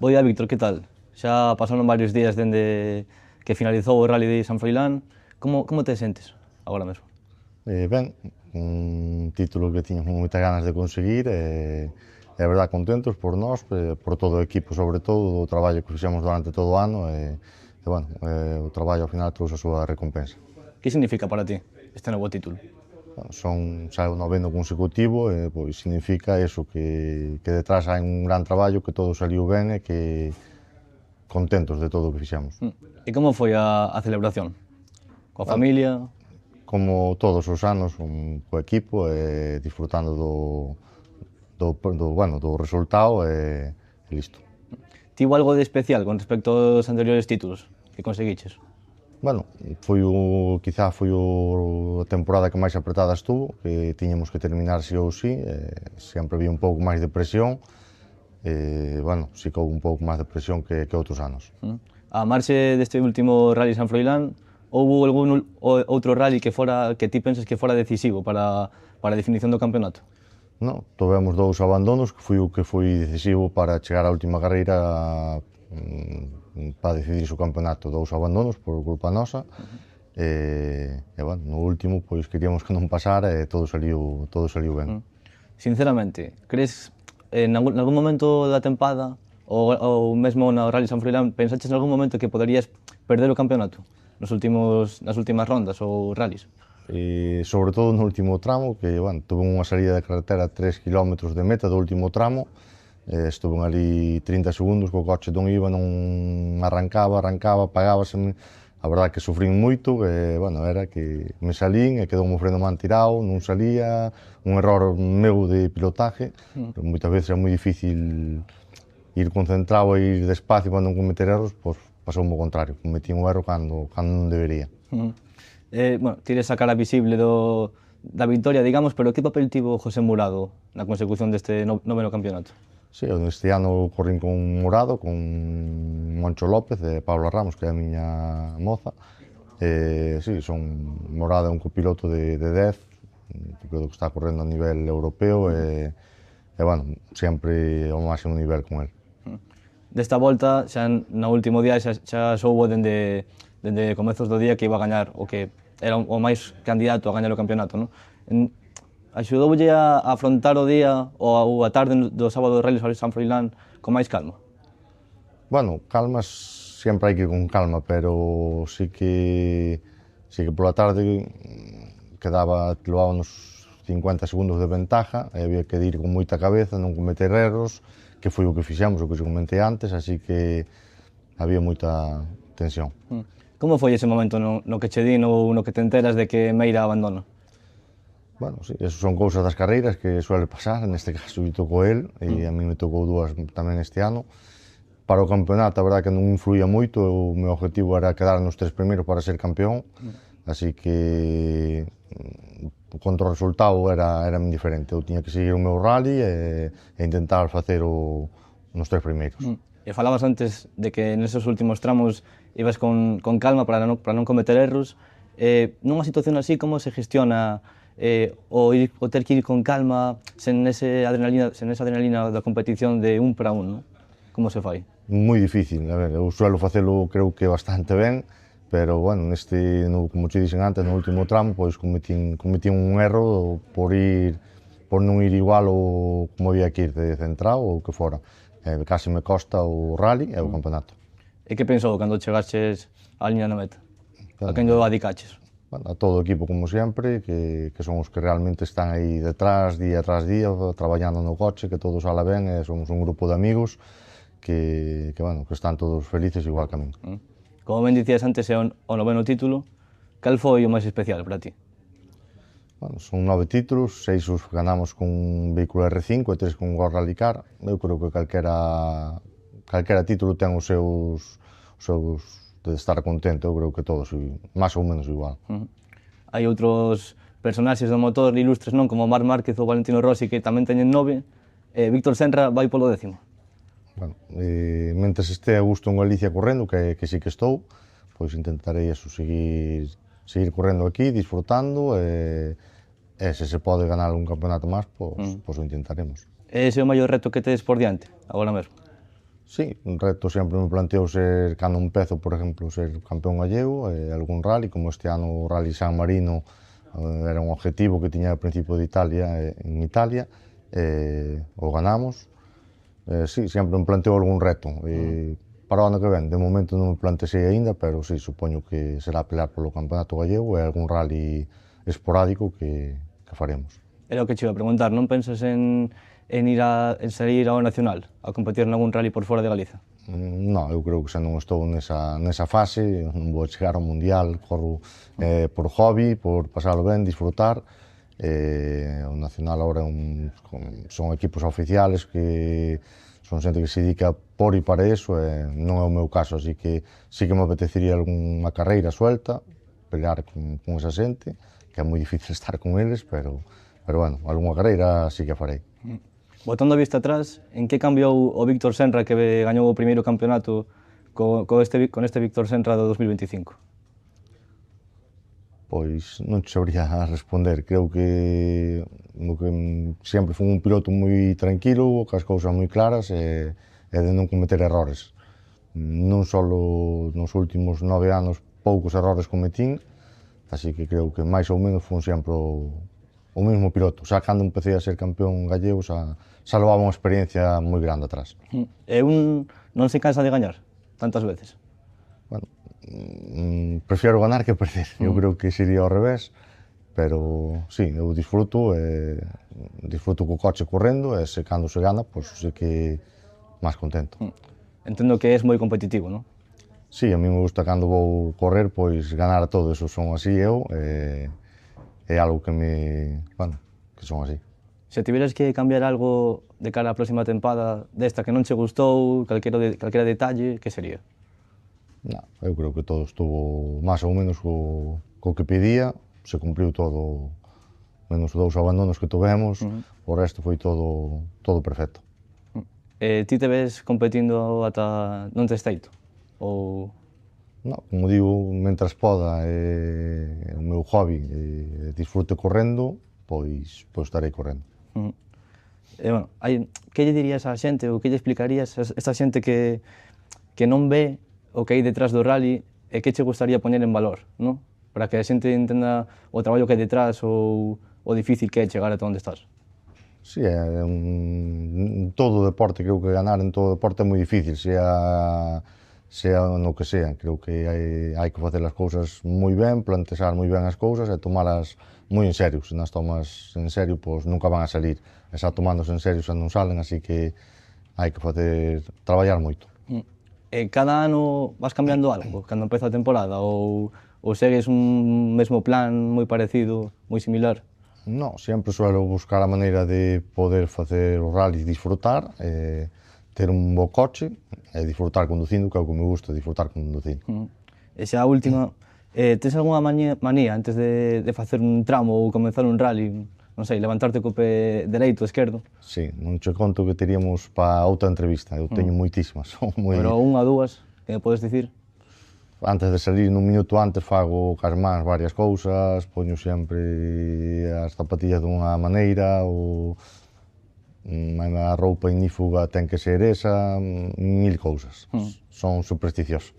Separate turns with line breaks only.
Bo día, Víctor, que tal? Xa pasaron varios días dende que finalizou o Rally de San Froilán. Como te sentes agora mesmo?
Ben, un título que tiñamos moitas ganas de conseguir e a verdad contentos por nós, por todo o equipo, sobre todo, o traballo que fixemos durante todo o ano o traballo ao final trouxe a súa recompensa.
Que significa para ti este novo título?
Son xa o noveno consecutivo e pois significa eso, que detrás hai un gran traballo, que todo saliu ben e que contentos de todo o que fixemos.
E como foi a celebración? Coa familia?
Como todos os anos, co equipo e disfrutando do resultado e listo.
Tivo algo de especial con respecto aos anteriores títulos que conseguiches?
Bueno, quizá foi a temporada que máis apretada estuvo, que tiñamos que terminar si ou si, sempre había un pouco máis de presión, si que houve un pouco máis de presión que outros anos.
A marxe deste último Rally San Froilán, houve algún outro rally que ti pensas que fora decisivo para a definición do campeonato?
No, tivemos dous abandonos, que foi o que foi decisivo para chegar á última carreira para decidir o campeonato. Dous abandonos por culpa nosa, no último pois queríamos que non pasara e todo saliu ben.
Sinceramente, crees en algún momento da tempada ou mesmo no Rally San Froilán pensaches en algún momento que poderías perder o campeonato nas últimas rondas ou rallies?
Sobre todo no último tramo, que tuve unha salida de carretera a 3 km de meta do último tramo, estuve ali 30 segundos co coche non iba, non arrancaba, apagábaseme. A verdade que sufrín moito, era que me salín e quedou o freno man tirado, non salía, un error meu de pilotaje, pero moitas veces é moi difícil ir concentrado e ir despacio para non cometer erros, pois pasou o contrario, cometí un erro cando non debería.
Tires a cara visible da victoria, digamos, pero que papel tivo José Murado na consecución deste noveno campeonato?
Sí, este ano corrín con Murado, con Moncho López e Pablo Ramos, que é a miña moza. Murado é un copiloto de 10, que está correndo a nivel europeo sempre ao máximo nivel con el.
Desta volta, xa no último día, xa soubo dende comezos do día que iba a gañar o que era o máis candidato a gañar o campeonato, non? Axudoulle a afrontar o día ou a tarde do sábado do Rally San Froilán con máis calma?
Calma sempre hai que ir con calma, pero sí que pola tarde levábamos 50 segundos de ventaja e había que ir con moita cabeza, non cometer erros, que foi o que fixemos, o que se comentei antes, así que había moita tensión.
Como foi ese momento no que che din ou no que te enteras de que Meira abandona?
Eso son cousas das carreiras que suele pasar, neste caso lle tocou el e a mí me tocou dúas tamén este ano. Para o campeonato, a verdade que non influía moito, o meu objetivo era quedar nos 3 primeiros para ser campeón, así que contra o resultado era indiferente, eu tiña que seguir o meu rally e intentar facer nos 3 primeiros.
E falabas antes de que neses últimos tramos ibas con calma para non cometer erros. Nunha situación así, como se gestiona o ter que ir con calma sen esa adrenalina da competición de un para un, non? Como se fai?
Moi difícil, eu suelo facelo creo que bastante ben, pero como te dixen antes, no último tramo, pois cometín un erro por non ir igual ou como había que ir de centrado ou que fora. Case me costa o rally e o campeonato.
E que pensou cando chegaches á liña na meta? A quen lle adicaches?
A todo o equipo, como sempre, que son os que realmente están aí detrás, día tras día, traballando no coche, que todo sala ben, e somos un grupo de amigos que están todos felices igual que a min.
Como ben dicías antes, é o noveno título. Cal foi o máis especial para ti?
Son 9 títulos, 6 os ganamos con un vehículo R5 e 3 con un World Rally Car. Eu creo que calquera título ten os seus de estar contento, eu creo que todos, máis ou menos igual.
Hai outros personaxes do motor ilustres, non? Como Marc Márquez ou Valentino Rossi, que tamén teñen 9. Víctor Senra vai polo 10º.
Mentres este a gusto en Galicia correndo, que sí que estou, pois intentarei seguir correndo aquí, disfrutando e se pode ganar un campeonato máis, pois o intentaremos.
Ese é o maior reto que tedes por diante, agora mesmo?
Sí, un reto sempre me planteo ser, cando empezo, por exemplo, ser campeón gallego, algún rally, como este ano o Rally San Marino era un objetivo que tiña ao principio de Italia, en Italia, o ganamos. Sí, sempre me planteo algún reto. Para o ano que ven, de momento non me plantexei aínda, pero sí, supoño que será pelear polo campeonato gallego e algún rally esporádico que faremos.
Era o que che iba a preguntar, non pensas en salir ao nacional, a competir nalgún rally por fora de Galiza?
Non, eu creo que xa non estou nesa fase, non vou chegar ao mundial, corro por hobby, por pasalo ben, disfrutar. O nacional agora son equipos oficiales que son xente que se dedica por e para eso, e non é o meu caso, así que sí que me apetecería algunha carreira suelta, pelear con esa xente, que é moi difícil estar con eles, pero bueno, algunha carreira sí que farei.
Botando a vista atrás, en que cambiou o Víctor Senra que gañou o primeiro campeonato con este Víctor Senra do 2025?
Pois non te sabría responder, creo que sempre fui un piloto moi tranquilo, cas cousas moi claras e de non cometer errores. Non só nos últimos 9 anos poucos errores cometín, así que creo que máis ou menos fun sempre o mesmo piloto. Xa cando empecé a ser campeón gallego xa levaba unha experiencia moi grande atrás.
E non se cansa de gañar tantas veces?
Bueno, prefiero ganar que perder, eu creo que sería ao revés, pero sí, eu disfruto co coche correndo e se cando se gana, pois sí que máis contento.
Entendo que és moi competitivo, non?
Sí, a mí me gusta cando vou correr, pois ganar a todos, eso son así eu, é algo que que son así.
Se tiveras que cambiar algo de cara á próxima tempada desta que non che gustou, calquera detalle, que sería?
Non, eu creo que todo estuvo máis ou menos co que pedía, se cumpriu todo, menos os 2 abandonos que tivemos, o resto foi todo perfecto.
Ti te ves competindo ata non tes teito? Ou...
Non, como digo, mentras poda o meu hobby disfrute correndo, pois estarei correndo.
Bueno, que lle dirías á xente ou que lle explicarías a esta xente que non ve o que hai detrás do rally e que che gustaría poñer en valor, non? Para que a xente entenda o traballo que hai detrás ou o difícil que é chegar ata onde estás.
Sí, todo deporte, creo que ganar en todo deporte é moi difícil, sea no que sea. Creo que hai que facer as cousas moi ben, plantexar moi ben as cousas e tomalas moi en serio. Se nas tomas en serio, pois nunca van a salir. E xa tomándose en serio xa non salen, así que hai que traballar moito.
E cada ano vas cambiando algo cando empeza a temporada ou segues un mesmo plan moi parecido, moi similar?
Non, sempre suelo buscar a maneira de poder facer os rallies, disfrutar, ter un bo coche e disfrutar conducindo, que é o que me gusta, disfrutar conducindo.
E xa a última, tes algunha manía antes de facer un tramo ou comenzar un rally? Non sei, levantarte co pé dereito, esquerdo?
Sí, non che conto que teríamos para outra entrevista, eu teño moitísimas.
Pero unha, dúas, que me podes dicir?
Antes de salir, nun minuto antes, fago cas mans varias cousas, poño sempre as zapatillas dunha maneira, ou a roupa ignífuga ten que ser esa, 1000 cousas. Son supersticioso.